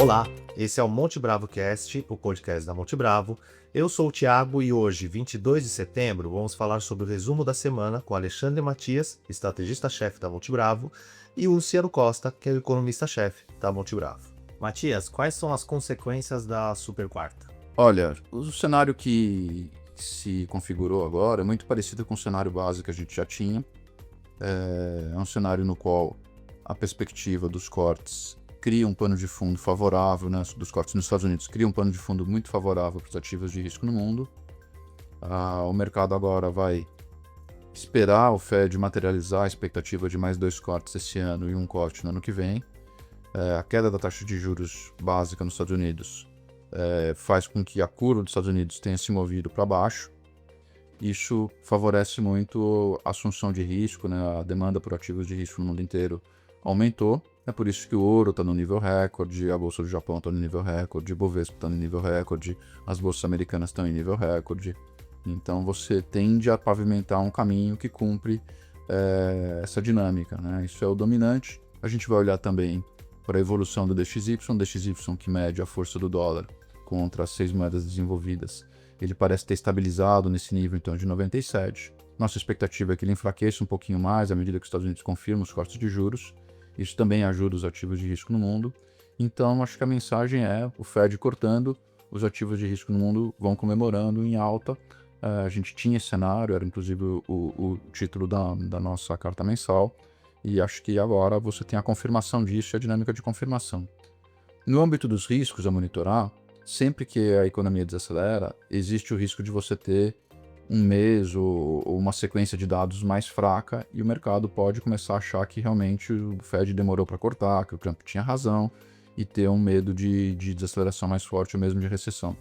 Olá, esse é o Monte Bravo Cast, o podcast da Monte Bravo. Eu sou o Thiago e hoje, 22 de setembro, vamos falar sobre o resumo da semana com Alexandre Matias, estrategista-chefe da Monte Bravo, e o Luciano Costa, que é o economista-chefe da Monte Bravo. Matias, quais são as consequências da super quarta? Olha, o cenário que se configurou agora é muito parecido com o cenário base que a gente já tinha. É um cenário no qual a perspectiva dos cortes cria um pano de fundo favorável, né, dos cortes nos Estados Unidos, cria um pano de fundo muito favorável para os ativos de risco no mundo. O mercado agora vai esperar o Fed materializar a expectativa de mais 2 cortes esse ano e um corte no ano que vem. A queda da taxa de juros básica nos Estados Unidos faz com que a curva dos Estados Unidos tenha se movido para baixo. Isso favorece muito a assunção de risco, né? A demanda por ativos de risco no mundo inteiro aumentou. É por isso que o ouro está no nível recorde, a Bolsa do Japão está no nível recorde, o Bovespa está no nível recorde, as bolsas americanas estão em nível recorde. Então você tende a pavimentar um caminho que cumpre essa dinâmica, né? Isso é o dominante. A gente vai olhar também para a evolução do DXY que mede a força do dólar contra as 6 moedas desenvolvidas. Ele parece ter estabilizado nesse nível então de 97. Nossa expectativa é que ele enfraqueça um pouquinho mais à medida que os Estados Unidos confirmam os cortes de juros. Isso também ajuda os ativos de risco no mundo. Então, acho que a mensagem é o Fed cortando, os ativos de risco no mundo vão comemorando em alta. A gente tinha esse cenário, era inclusive o título da nossa carta mensal. E acho que agora você tem a confirmação disso e a dinâmica de confirmação. No âmbito dos riscos a monitorar, sempre que a economia desacelera, existe o risco de você ter um mês ou uma sequência de dados mais fraca e o mercado pode começar a achar que realmente o Fed demorou para cortar, que o Trump tinha razão e ter um medo de desaceleração mais forte ou mesmo de recessão.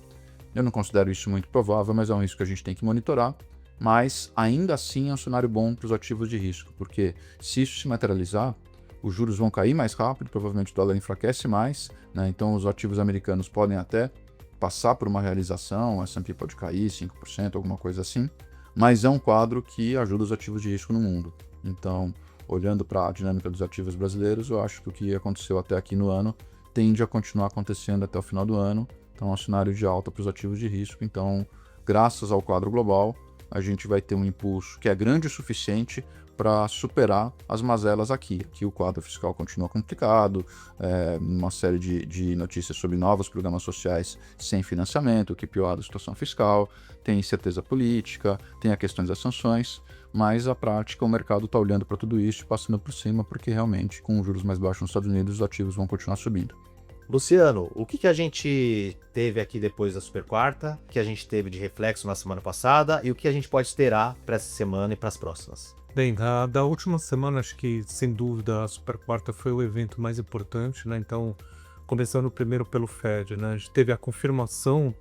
Eu não considero isso muito provável, mas é um risco que a gente tem que monitorar. Mas ainda assim é um cenário bom para os ativos de risco, porque se isso se materializar, os juros vão cair mais rápido, provavelmente o dólar enfraquece mais, né? Então os ativos americanos podem até passar por uma realização, o S&P pode cair 5%, alguma coisa assim, mas é um quadro que ajuda os ativos de risco no mundo. Então, olhando para a dinâmica dos ativos brasileiros, eu acho que o que aconteceu até aqui no ano tende a continuar acontecendo até o final do ano. Então é um cenário de alta para os ativos de risco. Então, graças ao quadro global, a gente vai ter um impulso que é grande o suficiente para superar as mazelas aqui. Aqui o quadro fiscal continua complicado, uma série de notícias sobre novos programas sociais sem financiamento, o que piora a situação fiscal, tem incerteza política, tem a questão das sanções, mas a prática, o mercado está olhando para tudo isso e passando por cima, porque realmente, com juros mais baixos nos Estados Unidos, os ativos vão continuar subindo. Luciano, o que a gente teve aqui depois da super quarta, que a gente teve de reflexo na semana passada e o que a gente pode esperar para essa semana e para as próximas? Bem, da última semana, acho que sem dúvida a super quarta foi o evento mais importante, né? Então, começando primeiro pelo Fed, né? A gente teve a confirmação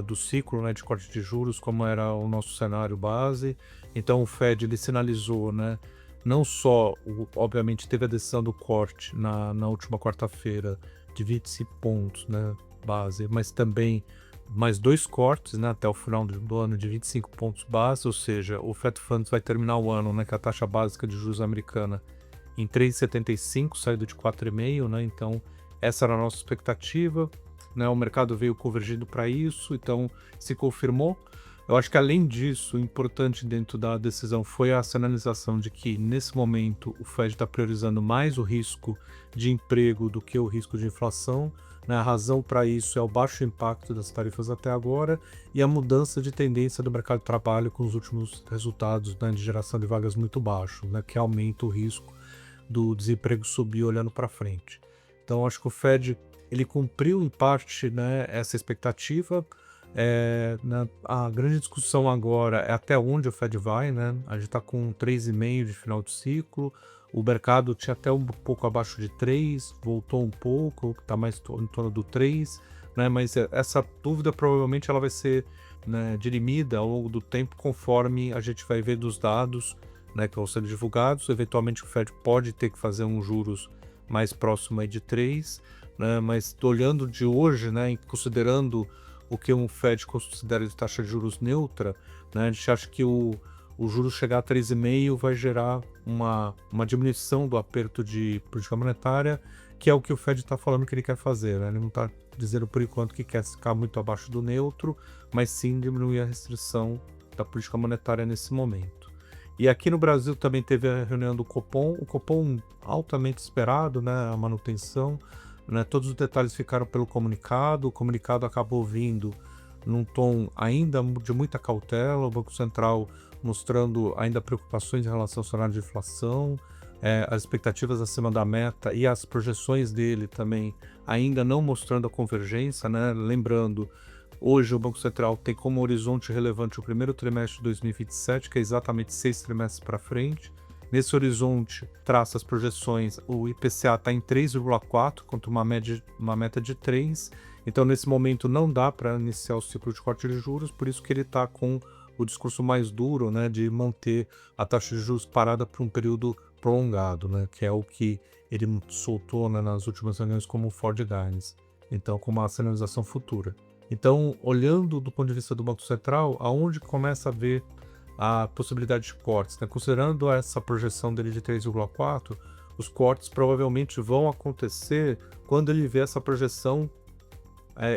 do ciclo, né, de corte de juros, como era o nosso cenário base. Então, o Fed ele sinalizou, né? Não só, obviamente, teve a decisão do corte na última quarta-feira de 25 pontos, né, base, mas também mais 2 cortes, né, até o final do ano de 25 pontos base, ou seja, o Fed Funds vai terminar o ano, né, com a taxa básica de juros americana em 3,75, saído de 4,5, né, então essa era a nossa expectativa, né, o mercado veio convergindo para isso, então se confirmou. Eu acho que além disso, importante dentro da decisão foi a sinalização de que nesse momento o Fed está priorizando mais o risco de emprego do que o risco de inflação. A razão para isso é o baixo impacto das tarifas até agora e a mudança de tendência do mercado de trabalho com os últimos resultados, né, de geração de vagas muito baixos, né, que aumenta o risco do desemprego subir olhando para frente. Então acho que o Fed ele cumpriu em parte, né, essa expectativa. A grande discussão agora é até onde o Fed vai, né? A gente está com 3,5 de final de ciclo, o mercado tinha até um pouco abaixo de 3, voltou um pouco, está mais em torno do 3, né? Mas essa dúvida provavelmente ela vai ser, né, dirimida ao longo do tempo conforme a gente vai ver dos dados, né, que vão sendo divulgados. Eventualmente o Fed pode ter que fazer um juros mais próximo aí de 3, né? Mas olhando de hoje, né, considerando o que um Fed considera de taxa de juros neutra, né, a gente acha que o juros chegar a 3,5 vai gerar uma diminuição do aperto de política monetária que é o que o Fed está falando que ele quer fazer, né? Ele não está dizendo por enquanto que quer ficar muito abaixo do neutro, mas sim diminuir a restrição da política monetária nesse momento. E aqui no Brasil também teve a reunião do Copom, o Copom altamente esperado, né, a manutenção, né, todos os detalhes ficaram pelo comunicado, o comunicado acabou vindo num tom ainda de muita cautela, o Banco Central mostrando ainda preocupações em relação ao cenário de inflação, as expectativas acima da meta e as projeções dele também ainda não mostrando a convergência, né, lembrando. Hoje o Banco Central tem como horizonte relevante o primeiro trimestre de 2027, que é exatamente 6 trimestres para frente. Nesse horizonte, traça as projeções, o IPCA está em 3,4, contra uma meta de 3. Então, nesse momento, não dá para iniciar o ciclo de corte de juros, por isso que ele está com o discurso mais duro, né, de manter a taxa de juros parada por um período prolongado, né, que é o que ele soltou, né, nas últimas reuniões como Ford Guidance, então com uma sinalização futura. Então, olhando do ponto de vista do Banco Central, aonde começa a ver a possibilidade de cortes, né? Considerando essa projeção dele de 3,4, os cortes provavelmente vão acontecer quando ele vê essa projeção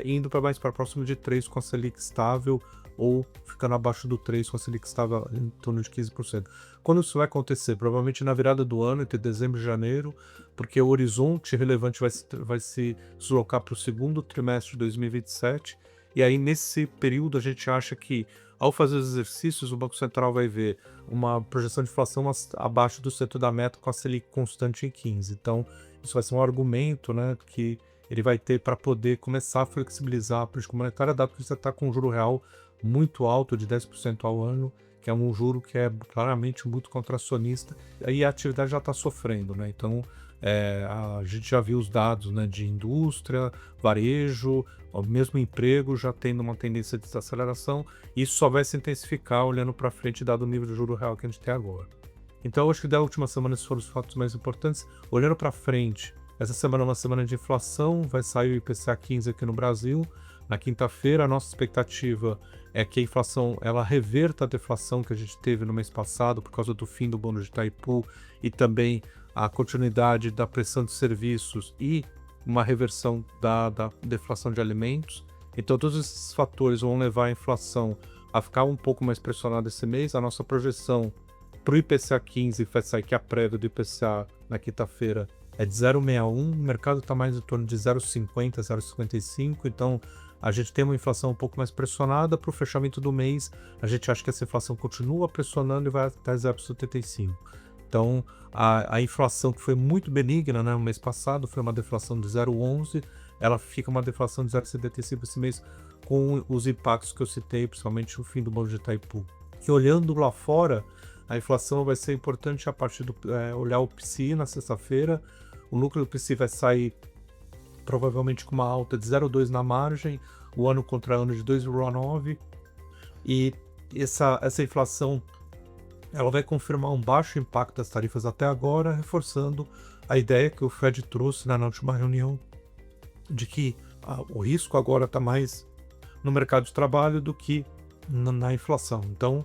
indo para mais para próximo de 3 com a Selic estável ou ficando abaixo do 3 com a Selic estável em torno de 15%. Quando isso vai acontecer? Provavelmente na virada do ano, entre dezembro e janeiro, porque o horizonte relevante vai se deslocar para o segundo trimestre de 2027, e aí nesse período a gente acha que, ao fazer os exercícios, o Banco Central vai ver uma projeção de inflação abaixo do centro da meta com a Selic constante em 15%. Então, isso vai ser um argumento, né, que ele vai ter para poder começar a flexibilizar a política monetária, dado que você está com um juro real muito alto, de 10% ao ano, que é um juro que é claramente muito contracionista, e a atividade já está sofrendo, né? Então, a gente já viu os dados, né, de indústria, varejo, o mesmo emprego já tendo uma tendência de desaceleração, e isso só vai se intensificar olhando para frente, dado o nível de juro real que a gente tem agora. Então, eu acho que da última semana esses foram os fatos mais importantes. Olhando para frente, essa semana é uma semana de inflação, vai sair o IPCA 15 aqui no Brasil. Na quinta-feira, a nossa expectativa é que a inflação ela reverta a deflação que a gente teve no mês passado por causa do fim do bônus de Itaipu e também a continuidade da pressão de serviços e uma reversão da deflação de alimentos. Então, todos esses fatores vão levar a inflação a ficar um pouco mais pressionada esse mês. A nossa projeção para o IPCA 15, que vai sair que é a prévia do IPCA na quinta-feira, é de 0,61, o mercado está mais em torno de 0,50, 0,55, então a gente tem uma inflação um pouco mais pressionada. Para o fechamento do mês, a gente acha que essa inflação continua pressionando e vai até 0,75. Então, a inflação que foi muito benigna, né, no mês passado, foi uma deflação de 0,11, ela fica uma deflação de 0,75 esse mês, com os impactos que eu citei, principalmente o fim do bônus de Itaipu. E olhando lá fora, a inflação vai ser importante a partir do olhar o PCI na sexta-feira. O núcleo do PCI vai sair provavelmente com uma alta de 0,2 na margem, o ano contra ano de 2,9, e essa inflação ela vai confirmar um baixo impacto das tarifas até agora, reforçando a ideia que o Fed trouxe na última reunião de que o risco agora está mais no mercado de trabalho do que na inflação. Então,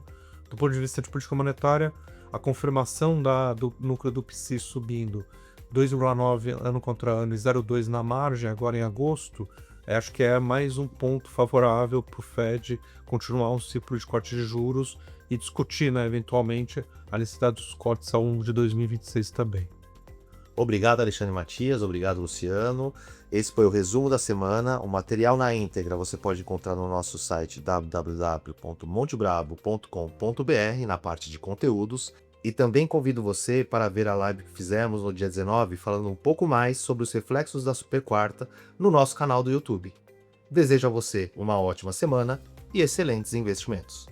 do ponto de vista de política monetária, a confirmação do núcleo do PCI subindo 2,9 ano contra ano e 0,2 na margem agora em agosto, acho que é mais um ponto favorável para o Fed continuar um ciclo de corte de juros e discutir, né, eventualmente, a necessidade dos cortes ao longo de 2026 também. Obrigado, Alexandre Matias. Obrigado, Luciano. Esse foi o resumo da semana. O material na íntegra você pode encontrar no nosso site www.montebrabo.com.br, na parte de conteúdos. E também convido você para ver a live que fizemos no dia 19, falando um pouco mais sobre os reflexos da Super Quarta no nosso canal do YouTube. Desejo a você uma ótima semana e excelentes investimentos.